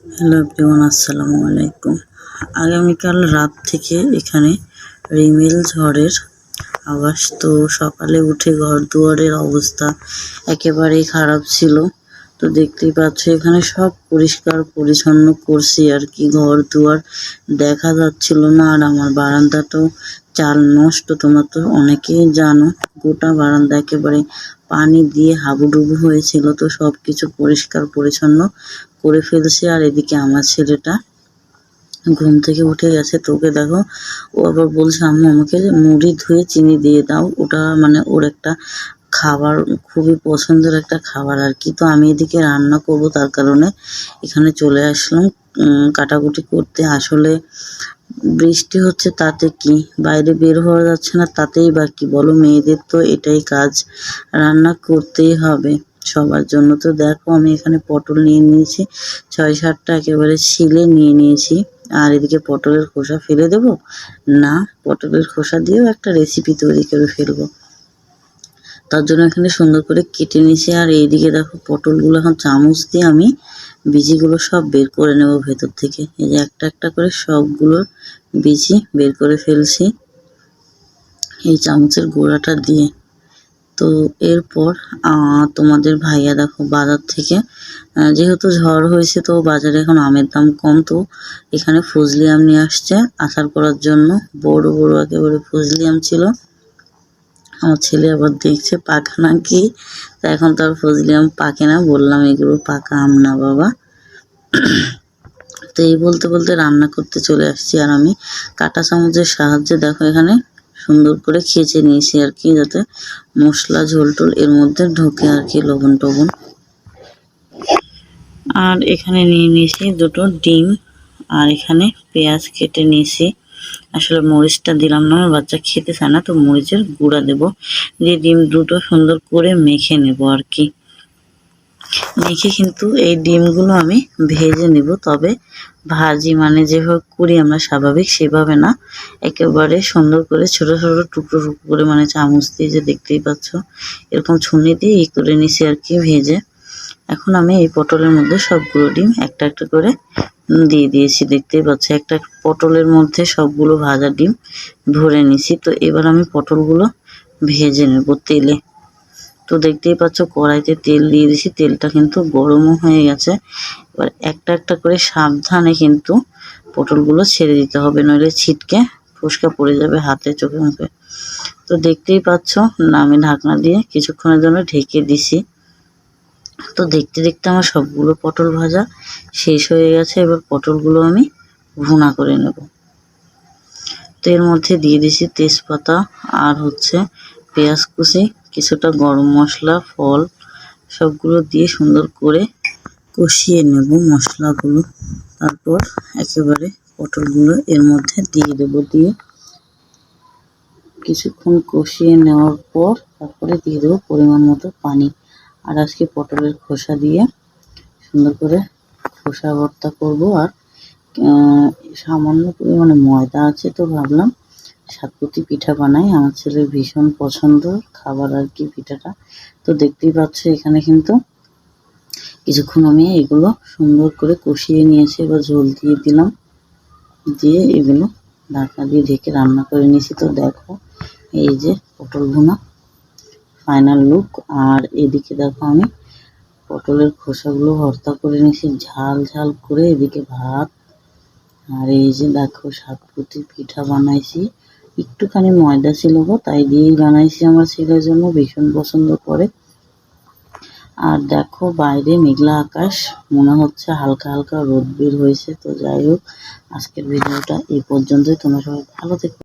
Hello everyone, আসসালামু আলাইকুম। আগামীকাল রাত থেকে এখানে রিমেল ঝড়ের আভাস। তো সকালে উঠে ঘর দুয়ারের অবস্থা একেবারেই খারাপ ছিল। তো দেখতেই পাচ্ছ এখানে সব পরিষ্কার পরিচ্ছন্ন করছি আর কি, ঘর দুয়ার দেখা যাচ্ছিল না। আর আমার বারান্দাটাও চাল নষ্ট, তোমরা তো অনেকেই জানো। গোটা বারান্দা একেবারে পানি দিয়ে হাবুডুবু হয়েছিল। তো সব কিছু পরিষ্কার পরিচ্ছন্ন করে ফেলছি। আর এদিকে আমার ছেলেটা ঘুম থেকে উঠে গেছে। তোকে দেখো, ও আবার বলছে আম্মু আমাকে মুড়ি ধুয়ে চিনি দিয়ে দাও। ওটা মানে ওর একটা খাবার, খুবই পছন্দের একটা খাবার আর কি। তো আমি এদিকে রান্না করব, তার কারণে এখানে চলে আসলাম কাটাকুটি করতে। আসলে বৃষ্টি হচ্ছে তাতে কি, বাইরে বের হওয়া যাচ্ছে না, তাতেই বা কি বলো, মেয়েদের তো এটাই কাজ, রান্না করতেই হবে সবার জন্য। তো দেখো আমি এখানে পটল নিয়ে নিয়েছি 6-7টা, একেবারে ছিলে নিয়ে নিয়েছি। আর এদিকে পটলের খোসা ফেলে দেব না, পটলের খোসা দিয়েও একটা রেসিপি তৈরি করে ফেলবো। তার জন্য এখানে সুন্দর করে কেটে নিয়েছি। আর এইদিকে দেখো পটলগুলো এখন চামচ দিয়ে আমি বিচিগুলো সব বের করে নেব ভেতর থেকে। এই যে একটা একটা করে সবগুলোর বিচি বের করে ফেলছি এই চামচের গোড়াটা দিয়ে। তো এরপর তোমাদের ভাইয়া দেখো বাজার থেকে, যেহেতু ঝড় হয়েছে তো বাজারে এখন আমের দাম কম, তো এখানে ফজলি আম নিয়ে আসছে আচার করার জন্য। বড় বড় একেবারে ফজলি আম ছিল। আমার ছেলে আবার দেখছে পাকা নাকি, তা এখন তার ফজলি আম পাকে না। বললাম এগুলো পাকা আম না বাবা। তো এই বলতে বলতে রান্না করতে চলে আসছি। আর আমি কাঁটা চামচের সাহায্যে দেখো এখানে সুন্দর করে খেঁচে নিয়েছি আর কি, যাতে মশলা ঝোল টোল এর মধ্যে ঢোকে আর কি, লবণ টবণ। আর এখানে নিয়ে নিয়েছি 2টো ডিম। আর এখানে পেঁয়াজ কেটে নিয়েছি। আসলে মরিচটা দিলাম না, আমার বাচ্চা খেতে চায় না, তো মরিচের গুঁড়া দেব। দিয়ে ডিম দুটো সুন্দর করে মেখে নেব আর কি। মেখে কিন্তু এই ডিমগুলো আমি ভেজে নেব, তবে ভাজি মানে যেভাবে করি আমরা স্বাভাবিক সেভাবে না, একেবারে সুন্দর করে ছোট ছোট টুকরো টুকরো করে, মানে চামচ দিয়ে যে দেখতেই পাচ্ছ এরকম ছুনি দিয়ে করে নিছি আর কি ভেজে। এখন আমি এই পটলের মধ্যে সবগুলো ডিম একটা একটা করে দিয়ে দিয়েছি, দেখতেই পাচ্ছ একটা পটলের মধ্যে সবগুলো ভাজা ডিম ভরে নিছি। তো এবার আমি পটলগুলো ভেজে নেব তেলে। তো দেখতেই পাচ্ছ কড়াইতে তেল দিয়ে দিয়েছি, তেলটা কিন্তু গরমও হয়ে গেছে। এবার একটা একটা করে সাবধানে কিন্তু পটলগুলো ছেড়ে দিতে হবে, নইলে ছিটকে ফোসকা পড়ে যাবে হাতে চোখে মুখে। তো দেখতেই পাচ্ছ না, আমি ঢাকনা দিয়ে কিছুক্ষণের জন্য ঢেকে দিছি। তো দেখতে দেখতে আমার সবগুলো পটল ভাজা শেষ হয়ে গেছে। এবার পটলগুলো আমি ভুনা করে নেব। তো এর মধ্যে দিয়ে দিছি তেজপাতা আর হচ্ছে পেঁয়াজ কুচি, কিছুটা গরম মশলা, ফল, সবগুলো দিয়ে সুন্দর করে কষিয়ে নেব মশলাগুলো। তারপর একেবারে পটলগুলো এর মধ্যে দিয়ে দেব, দিয়ে কিছুক্ষণ কষিয়ে নেওয়ার পর তারপরে দিয়ে দেবো পরিমাণ মতো পানি। আর আজকে পটলের খোসা দিয়ে সুন্দর করে খোসা ভর্তা করব। আর সামান্য পরিমাণে ময়দা আছে, তো ভাবলাম সাতপুতি পিঠা বানাই, আমার ছেলের ভীষণ পছন্দ খাবার আর কি পিঠাটা। তো দেখতেই পাচ্ছ এখানে কিন্তু কিছুক্ষণ আমি এগুলো সুন্দর করে কষিয়ে নিয়েছি। এবার ঝোল দিয়ে দিলাম, দিয়ে এগুলো ঢাকনা দিয়ে ঢেকে রান্না করে নিয়েছি। তো দেখো এই যে পটল ভুনা ফাইনাল লুক। আর এদিকে দেখো আমি পটলের খোসাগুলো ভর্তা করে নিয়েছি ঝাল ঝাল করে, এদিকে ভাত। আর এই যে দেখো সাতপুতি পিঠা বানাইছি, একটুখানি ময়দা ছিল গো, তাই দিয়েই বানাইছি, আমার ছেলের জন্য ভীষণ পছন্দ করে। আর দেখো বাইরে মেঘলা আকাশ, মনে হচ্ছে হালকা হালকা রোদ বের হয়েছে। তো যাই হোক, আজকের ভিডিওটা এই পর্যন্তই। তোমরা সবাই ভালো থেকো।